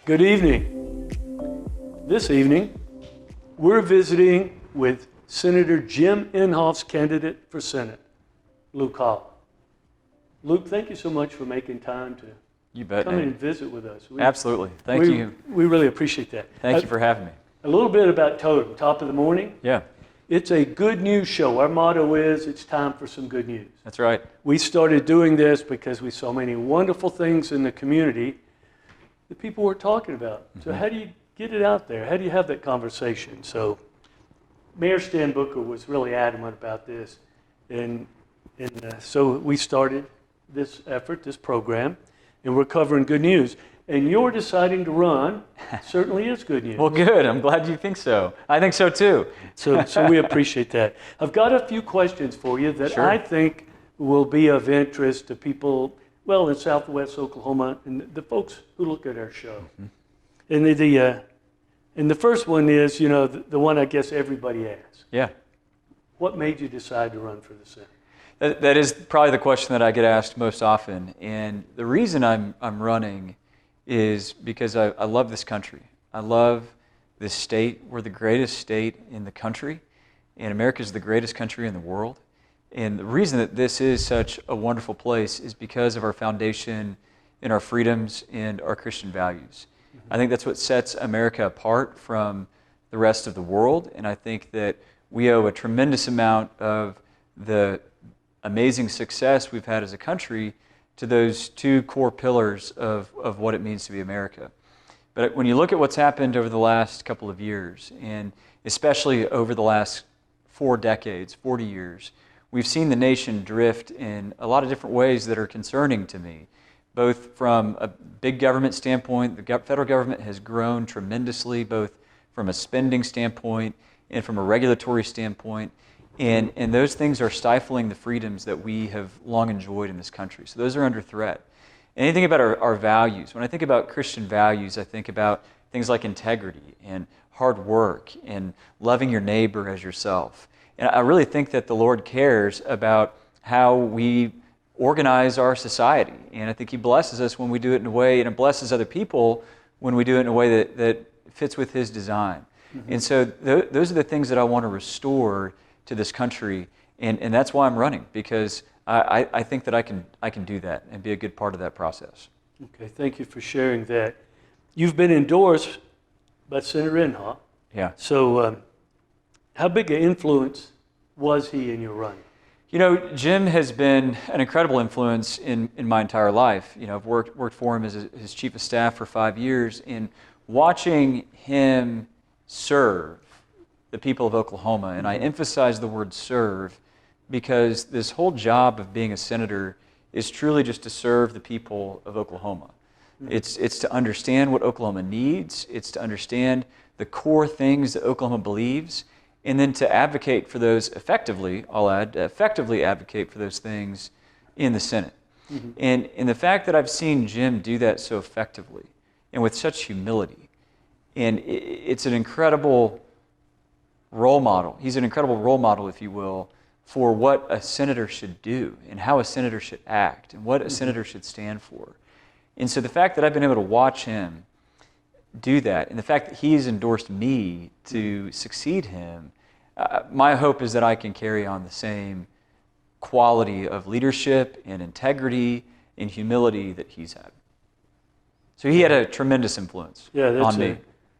Good evening. This evening, we're visiting with Senator Jim Inhofe's candidate for Senate, Luke Holland. Luke, thank you so much for making time to come in and visit with us. Absolutely. Thank you. We really appreciate that. Thank you for having me. A little bit about Totem, top of the morning. Yeah. It's a good news show. Our motto is, it's time for some good news. That's right. We started doing this because we saw many wonderful things in the community that people were talking about. So how do you get it out there? How do you have that conversation? So Mayor Stan Booker was really adamant about this. And so we started this effort, this program, and we're covering good news. And you're deciding to run certainly is good news. Well, good. I'm glad you think so. I think so too. So we appreciate that. I've got a few questions for you that Sure. I think will be of interest to people, well, in Southwest Oklahoma and the folks who look at our show. And the first one is, you know, the one I guess everybody asks. Yeah. What made you decide to run for the Senate? That is probably the question that I get asked most often. And the reason I'm running is because I love this country. I love this state. We're the greatest state in the country, and America is the greatest country in the world. And the reason that this is such a wonderful place is because of our foundation in our freedoms and our Christian values. I think that's what sets America apart from the rest of the world, and I think that we owe a tremendous amount of the amazing success we've had as a country to those two core pillars of what it means to be America. But when you look at what's happened over the last couple of years, and especially over the last 4 decades, 40 years, we've seen the nation drift in a lot of different ways that are concerning to me. Both from a big government standpoint, the federal government has grown tremendously, both from a spending standpoint and from a regulatory standpoint. And those things are stifling the freedoms that we have long enjoyed in this country. So those are under threat. And anything about our values. When I think about Christian values, I think about things like integrity and hard work and loving your neighbor as yourself. And I really think that the Lord cares about how we organize our society. And I think He blesses us when we do it in a way, and it blesses other people when we do it in a way that fits with His design. And so those are the things that I want to restore to this country, and that's why I'm running, because I think that I can do that and be a good part of that process. Okay, thank you for sharing that. You've been endorsed by Senator Inhofe. Yeah. So how big an influence was he in your running? You know, Jim has been an incredible influence in my entire life. You know, I've worked for him as his chief of staff for 5 years, and watching him serve the people of Oklahoma, and I emphasize the word serve because this whole job of being a senator is truly just to serve the people of Oklahoma. It's to understand what Oklahoma needs, it's to understand the core things that Oklahoma believes, and then to advocate for those effectively, I'll add, effectively advocate for those things in the Senate. And the fact that I've seen Jim do that so effectively and with such humility, and it's an incredible role model. He's an incredible role model, if you will, for what a senator should do and how a senator should act and what a senator should stand for. And so the fact that I've been able to watch him do that, and the fact that he's endorsed me to succeed him, my hope is that I can carry on the same quality of leadership and integrity and humility that he's had. So he had a tremendous influence on me.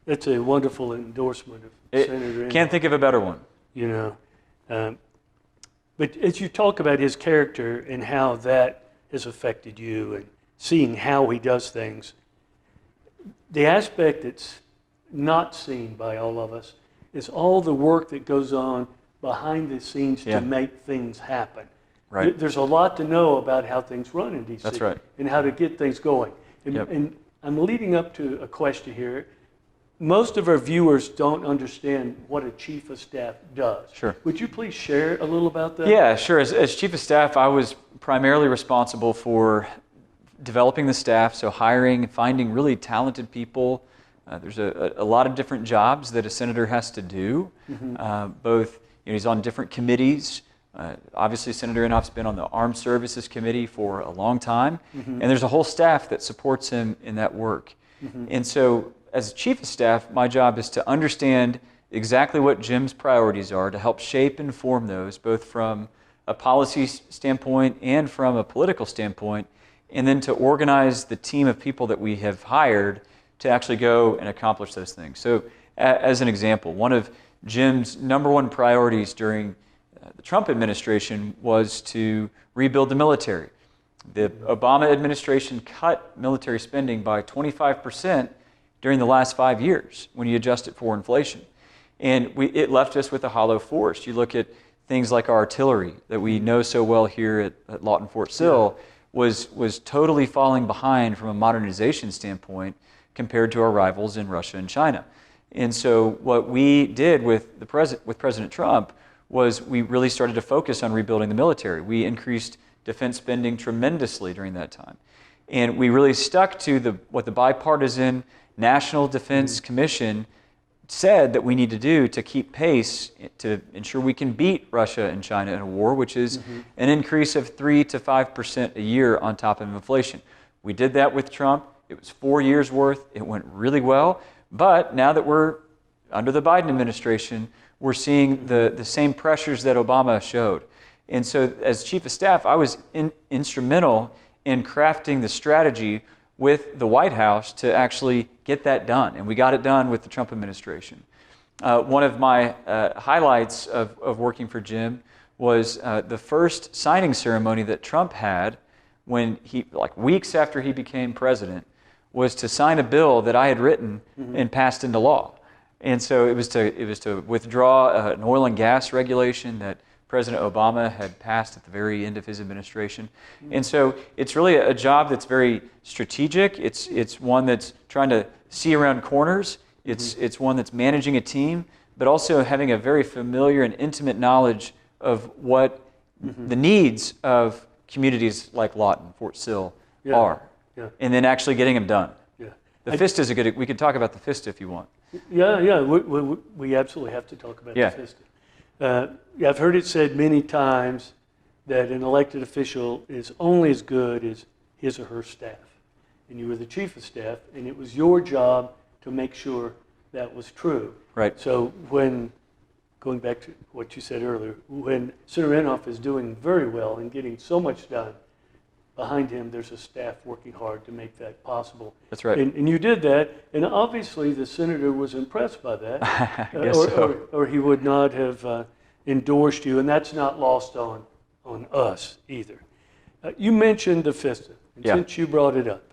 That's a wonderful endorsement of Senator Inhofe. Can't think of a better one. You know, but as you talk about his character and how that has affected you and seeing how he does things, the aspect that's not seen by all of us is all the work that goes on behind the scenes to make things happen. Right. There's a lot to know about how things run in D.C. That's right. And how to get things going. And I'm leading up to a question here. Most of our viewers don't understand what a chief of staff does. Sure. Would you please share a little about that? Yeah, sure. As chief of staff, I was primarily responsible for developing the staff, so hiring, finding really talented people. There's a lot of different jobs that a senator has to do. Both, he's on different committees. Obviously, Senator Inhofe's been on the Armed Services Committee for a long time, and there's a whole staff that supports him in that work. And so as chief of staff, my job is to understand exactly what Jim's priorities are, to help shape and form those, both from a policy standpoint and from a political standpoint, and then to organize the team of people that we have hired to actually go and accomplish those things. So as an example, one of Jim's number one priorities during the Trump administration was to rebuild the military. The Obama administration cut military spending by 25% during the last 5 years when you adjust it for inflation. And it left us with a hollow force. You look at things like our artillery that we know so well here at Lawton Fort Sill was totally falling behind from a modernization standpoint compared to our rivals in Russia and China. And so what we did with President Trump was we really started to focus on rebuilding the military. We increased defense spending tremendously during that time. And we really stuck to what the bipartisan National Defense Commission said that we need to do to keep pace to ensure we can beat Russia and China in a war, which is an increase of 3 to 5% a year on top of inflation. We did that with Trump. It was 4 years worth. It went really well. But now that we're under the Biden administration, we're seeing the same pressures that Obama showed. And so as chief of staff, I was instrumental in crafting the strategy with the White House to actually get that done. And we got it done with the Trump administration. One of my highlights of working for Jim was the first signing ceremony that Trump had when like weeks after he became president, was to sign a bill that I had written and passed into law. And so it was to withdraw an oil and gas regulation that President Obama had passed at the very end of his administration. And so it's really a job that's very strategic. It's one that's trying to see around corners. It's one that's managing a team, but also having a very familiar and intimate knowledge of what the needs of communities like Lawton, Fort Sill are. Yeah. And then actually getting them done. Yeah. The FISTA is we could talk about the FISTA if you want. Yeah, we absolutely have to talk about the FISTA. I've heard it said many times that an elected official is only as good as his or her staff. And you were the chief of staff, and it was your job to make sure that was true. Right. So going back to what you said earlier, when Senator Inhofe is doing very well and getting so much done, behind him there's a staff working hard to make that possible. That's right. And you did that, and obviously the senator was impressed by that. I guess so. Or he would not have endorsed you, and that's not lost on us either. You mentioned the FISTA, and since you brought it up,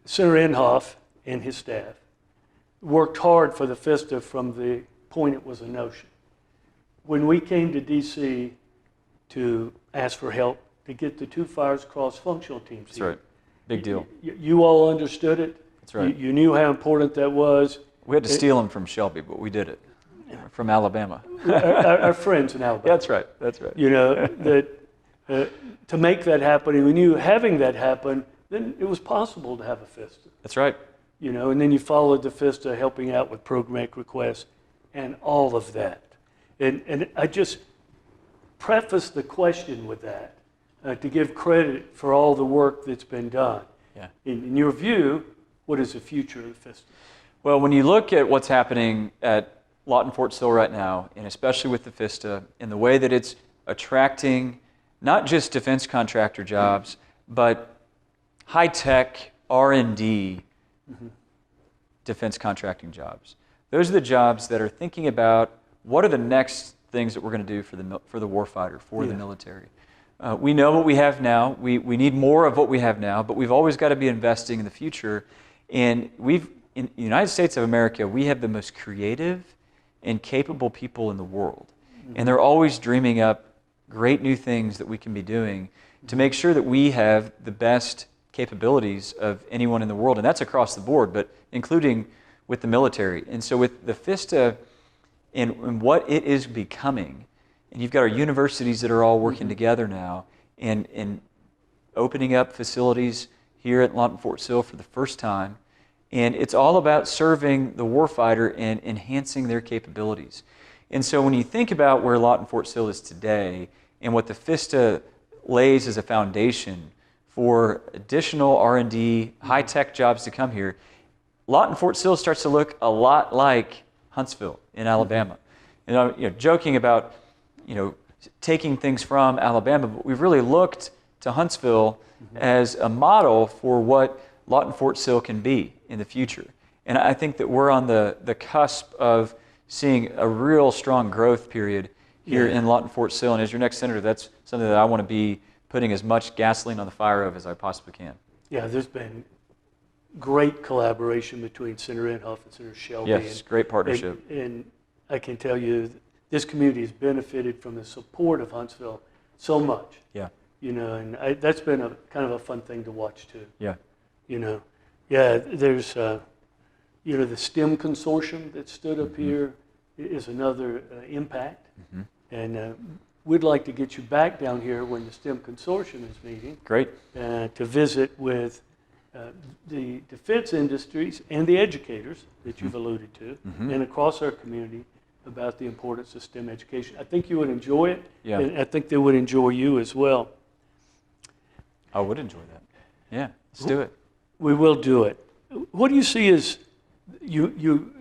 Senator Inhofe and his staff worked hard for the FISTA from the point it was a notion. When we came to D.C. to ask for help to get the two fires cross-functional teams. That's right. Big deal. You all understood it. That's right. You knew how important that was. We had to steal them from Shelby, but we did it. From Alabama. Our friends in Alabama. That's right. That's right. To make that happen, and we knew having that happen, then it was possible to have a FISTA. That's right. And then you followed the FISTA helping out with programmatic requests and all of that. And I just preface the question with that to give credit for all the work that's been done. Yeah. In your view, what is the future of the FISTA? Well, when you look at what's happening at Lawton Fort Sill right now, and especially with the FISTA, and the way that it's attracting not just defense contractor jobs, but high-tech R&D defense contracting jobs. Those are the jobs that are thinking about what are the next things that we're going to do for the warfighter, for the military. We know what we have now. We need more of what we have now, but we've always got to be investing in the future. And in the United States of America, we have the most creative and capable people in the world. And they're always dreaming up great new things that we can be doing to make sure that we have the best capabilities of anyone in the world. And that's across the board, but including with the military. And so with the FISTA and what it is becoming, and you've got our universities that are all working together now and opening up facilities here at Lawton Fort Sill for the first time. And it's all about serving the warfighter and enhancing their capabilities. And so when you think about where Lawton Fort Sill is today and what the FISTA lays as a foundation for additional R&D, high-tech jobs to come here, Lawton Fort Sill starts to look a lot like Huntsville in Alabama. And I'm joking about taking things from Alabama, but we've really looked to Huntsville as a model for what Lawton Fort Sill can be in the future. And I think that we're on the cusp of seeing a real strong growth period here in Lawton Fort Sill. And as your next senator, that's something that I want to be putting as much gasoline on the fire of as I possibly can. Yeah, there's been great collaboration between Senator Inhofe and Senator Shelby. Yes, great partnership. And I can tell you, this community has benefited from the support of Huntsville so much. Yeah. And that's been a kind of a fun thing to watch too. Yeah. There's the STEM consortium that stood up here is another impact. And we'd like to get you back down here when the STEM consortium is meeting. Great. To visit with the defense industries and the educators that you've alluded to, and across our community about the importance of STEM education. I think you would enjoy it, and I think they would enjoy you as well. I would enjoy that. Yeah, let's do it. We will do it. What do you see as, you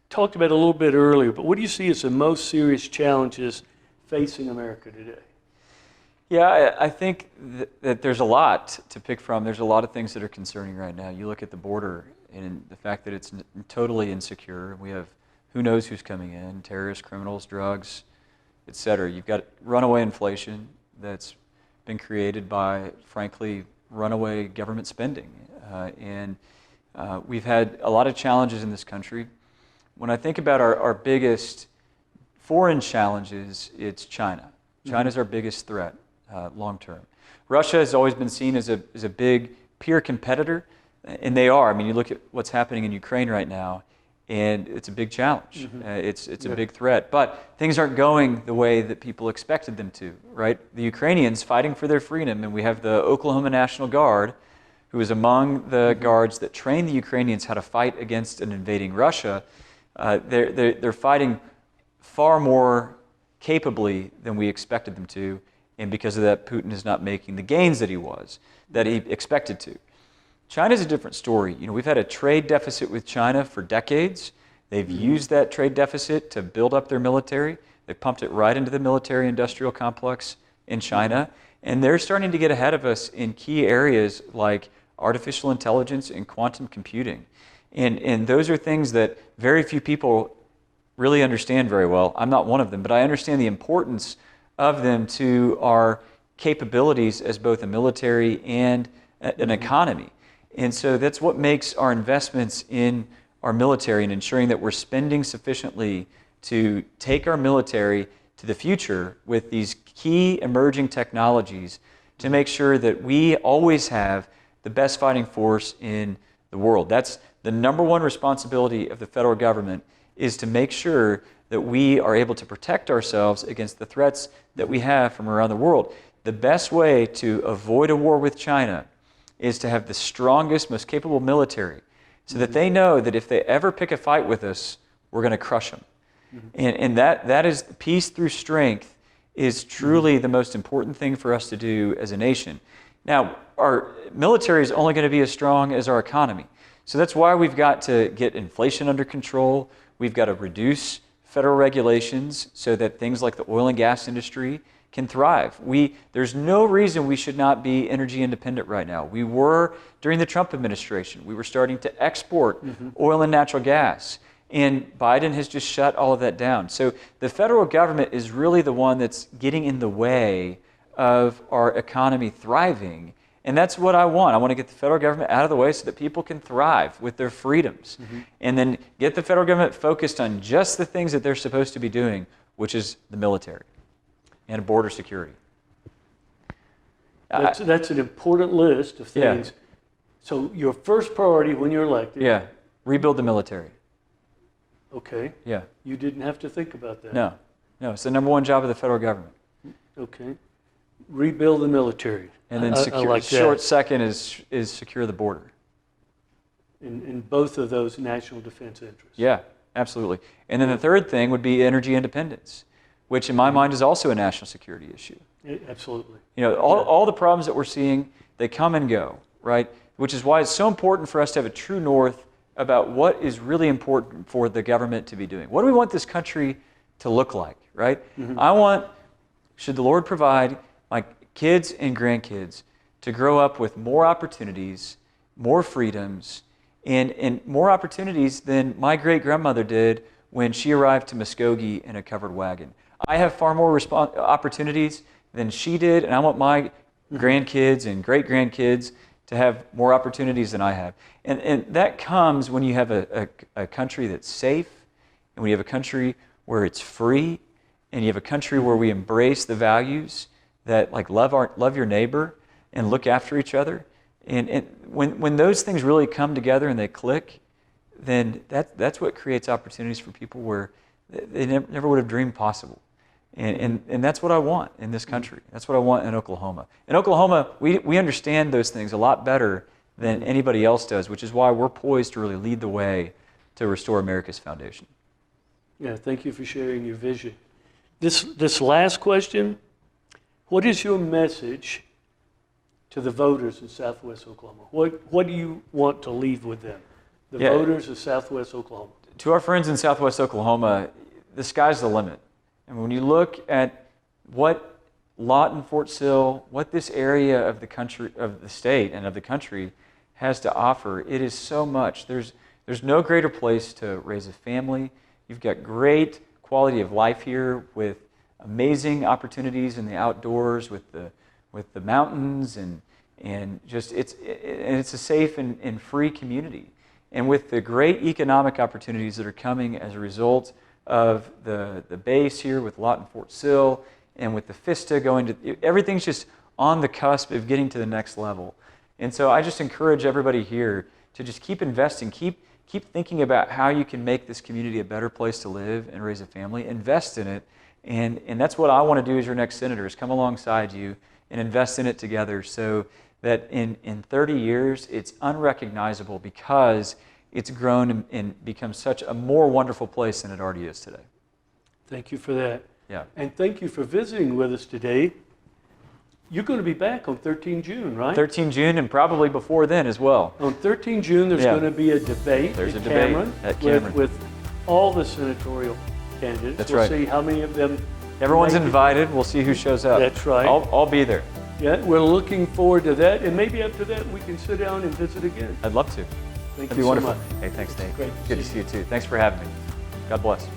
talked about a little bit earlier, but what do you see as the most serious challenges facing America today? Yeah, I think that there's a lot to pick from. There's a lot of things that are concerning right now. You look at the border and the fact that it's totally insecure. We have who knows who's coming in, terrorists, criminals, drugs, et cetera. You've got runaway inflation that's been created by, frankly, runaway government spending. And we've had a lot of challenges in this country. When I think about our biggest foreign challenges, it's China. China's our biggest threat long term. Russia has always been seen as a big peer competitor, and they are. I mean, you look at what's happening in Ukraine right now, and it's a big challenge. It's a big threat. But things aren't going the way that people expected them to, right? The Ukrainians fighting for their freedom, and we have the Oklahoma National Guard, who is among the guards that train the Ukrainians how to fight against an invading Russia. They're fighting far more capably than we expected them to, and because of that, Putin is not making the gains that he expected to. China's a different story. We've had a trade deficit with China for decades. They've used that trade deficit to build up their military. They pumped it right into the military-industrial complex in China, and they're starting to get ahead of us in key areas like artificial intelligence and quantum computing. And those are things that very few people really understand very well. I'm not one of them, but I understand the importance of them to our capabilities as both a military and an economy. And so that's what makes our investments in our military and ensuring that we're spending sufficiently to take our military to the future with these key emerging technologies to make sure that we always have the best fighting force in the world. That's the number one responsibility of the federal government, is to make sure that we are able to protect ourselves against the threats that we have from around the world. The best way to avoid a war with China is to have the strongest, most capable military, so that they know that if they ever pick a fight with us, we're going to crush them. And that is, peace through strength is truly the most important thing for us to do as a nation. Now, our military is only going to be as strong as our economy. So that's why we've got to get inflation under control. We've got to reduce federal regulations so that things like the oil and gas industry can thrive. There's no reason we should not be energy independent right now. We were during the Trump administration. We were starting to export oil and natural gas. And Biden has just shut all of that down. So the federal government is really the one that's getting in the way of our economy thriving. And that's what I want. I want to get the federal government out of the way so that people can thrive with their freedoms. And then get the federal government focused on just the things that they're supposed to be doing, which is the military and border security. That's an important list of things. Yeah. So your first priority when you're elected. Yeah, rebuild the military. Okay. Yeah. You didn't have to think about that. No, it's the number one job of the federal government. Okay. Rebuild the military. And then I like short second is secure the border. In both of those national defense interests. Yeah, absolutely. And then the third thing would be energy independence. which in my mind is also a national security issue. Absolutely. You know, all the problems that we're seeing, they come and go, right? Which is why it's so important for us to have a true north about what is really important for the government to be doing. What do we want this country to look like, right? I want, should the Lord provide my kids and grandkids to grow up with more opportunities, more freedoms, and more opportunities than my great-grandmother did when she arrived to Muskogee in a covered wagon. I have far more opportunities than she did, and I want my grandkids and great-grandkids to have more opportunities than I have. And that comes when you have a country that's safe, and when you have a country where it's free, and you have a country where we embrace the values that, like, love your neighbor and look after each other. And when those things really come together and they click, then that's what creates opportunities for people where they never would have dreamed possible. And that's what I want in this country. That's what I want in Oklahoma. In Oklahoma, we understand those things a lot better than anybody else does, which is why we're poised to really lead the way to restore America's foundation. Yeah, thank you for sharing your vision. This last question, what is your message to the voters in Southwest Oklahoma? What do you want to leave with them, the voters of Southwest Oklahoma? To our friends in Southwest Oklahoma, the sky's the limit. And when you look at what Lawton, Fort Sill, what this area of the country, of the state and of the country has to offer, it is so much. There's no greater place to raise a family. You've got great quality of life here with amazing opportunities in the outdoors, with the mountains, and just it's a safe and free community. And with the great economic opportunities that are coming as a result of the base here with Lawton, Fort Sill, and with the FISTA going to, everything's just on the cusp of getting to the next level. And so I just encourage everybody here to just keep investing, keep thinking about how you can make this community a better place to live and raise a family. Invest in it, and that's what I want to do as your next senator, is come alongside you and invest in it together so that in 30 years it's unrecognizable because it's grown and become such a more wonderful place than it already is today. Thank you for that. Yeah. And thank you for visiting with us today. You're going to be back on 13 June, right? 13 June and probably before then as well. On 13 June, there's going to be a debate at Cameron. With all the senatorial candidates. That's we'll right. see how many of them. Everyone's invited. We'll see who shows up. That's right. I'll be there. Yeah, we're looking forward to that. And maybe after that, we can sit down and visit again. I'd love to. Thank That'd you be wonderful. so much. Hey, thanks, Nate. Great Good to see you too. Thanks for having me. God bless.